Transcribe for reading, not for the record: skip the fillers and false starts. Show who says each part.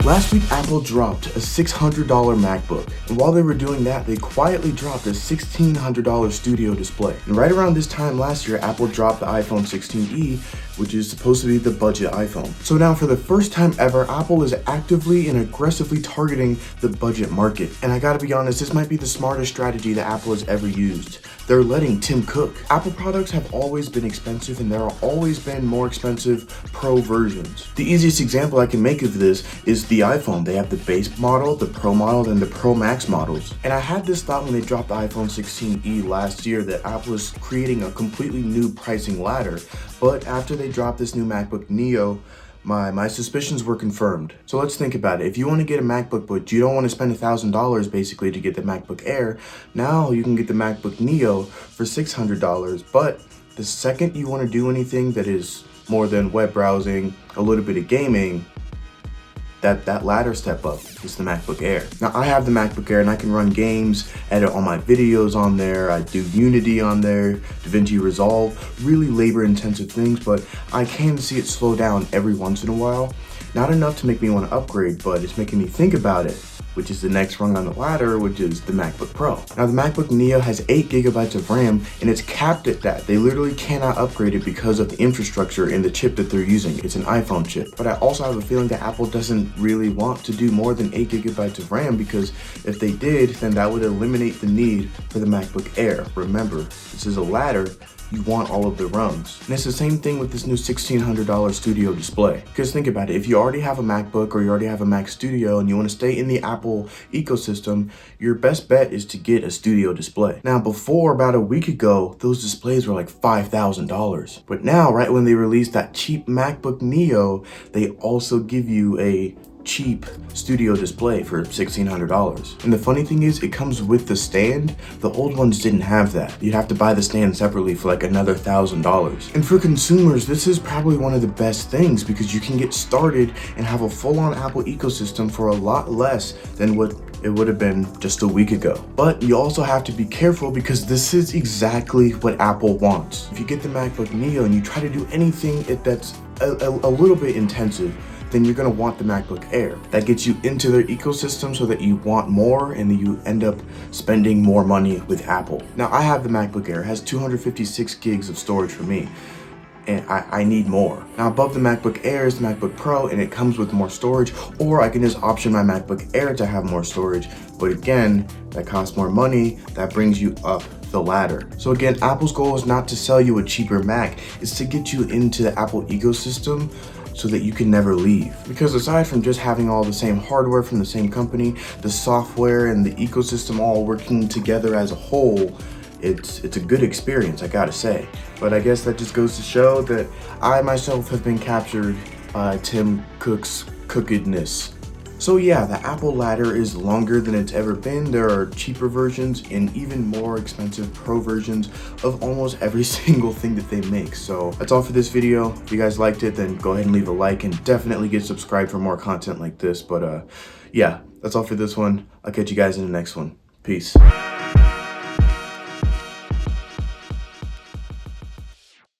Speaker 1: Last week, Apple dropped a $600 MacBook, and while they were doing that, they quietly dropped a $1,600 Studio display. And right around this time last year, Apple dropped the iPhone 16e, which is supposed to be the budget iPhone. So now, for the first time ever, Apple is actively and aggressively targeting the budget market. And I gotta be honest, this might be the smartest strategy that Apple has ever used. They're letting Tim cook. Apple products have always been expensive, and there have always been more expensive Pro versions. The easiest example I can make of this is the iPhone. They have the base model, the Pro model, and the Pro Max models. And I had this thought when they dropped the iPhone 16e last year that Apple is creating a completely new pricing ladder. But after they dropped this new MacBook Neo, my suspicions were confirmed. So let's think about it. If you want to get a MacBook, but you don't want to spend $1,000 basically to get the MacBook Air, now you can get the MacBook Neo for $600. But the second you want to do anything that is more than web browsing, a little bit of gaming, that ladder step up is the MacBook Air. Now, I have the MacBook Air and I can run games, edit all my videos on there, I do Unity on there, DaVinci Resolve, really labor intensive things, but I can see it slow down every once in a while. Not enough to make me want to upgrade, but it's making me think about it, which is the next rung on the ladder, which is the MacBook Pro. Now, the MacBook Neo has 8 GB of RAM, and it's capped at that. They literally cannot upgrade it because of the infrastructure and the chip that they're using. It's an iPhone chip. But I also have a feeling that Apple doesn't really want to do more than 8 GB of RAM, because if they did, then that would eliminate the need for the MacBook Air. Remember, this is a ladder. You want all of the rungs. And it's the same thing with this new $1,600 Studio display. Because think about it, if you already have a MacBook or you already have a Mac Studio and you want to stay in the Apple ecosystem, your best bet is to get a Studio display. Now, before, about a week ago, those displays were like $5,000. But now, right when they released that cheap MacBook Neo, they also give you a cheap Studio display for $1,600. And the funny thing is, it comes with the stand. The old ones didn't have that. You'd have to buy the stand separately for like another $1,000. And for consumers, this is probably one of the best things, because you can get started and have a full-on Apple ecosystem for a lot less than what it would have been just a week ago. But you also have to be careful, because this is exactly what Apple wants. If you get the MacBook Neo and you try to do anything that's a little bit intensive, then you're gonna want the MacBook Air. That gets you into their ecosystem so that you want more, and then you end up spending more money with Apple. Now, I have the MacBook Air. It has 256 gigs of storage for me, and I need more. Now, above the MacBook Air is the MacBook Pro, and it comes with more storage, or I can just option my MacBook Air to have more storage. But again, that costs more money. That brings you up the ladder. So again, Apple's goal is not to sell you a cheaper Mac, it's to get you into the Apple ecosystem so that you can never leave. Because aside from just having all the same hardware from the same company, the software and the ecosystem all working together as a whole, it's a good experience, I gotta say. But I guess that just goes to show that I myself have been captured by Tim Cook's cookedness. So yeah, the Apple ladder is longer than it's ever been. There are cheaper versions and even more expensive Pro versions of almost every single thing that they make. So that's all for this video. If you guys liked it, then go ahead and leave a like, and definitely get subscribed for more content like this. But yeah, that's all for this one. I'll catch you guys in the next one. Peace.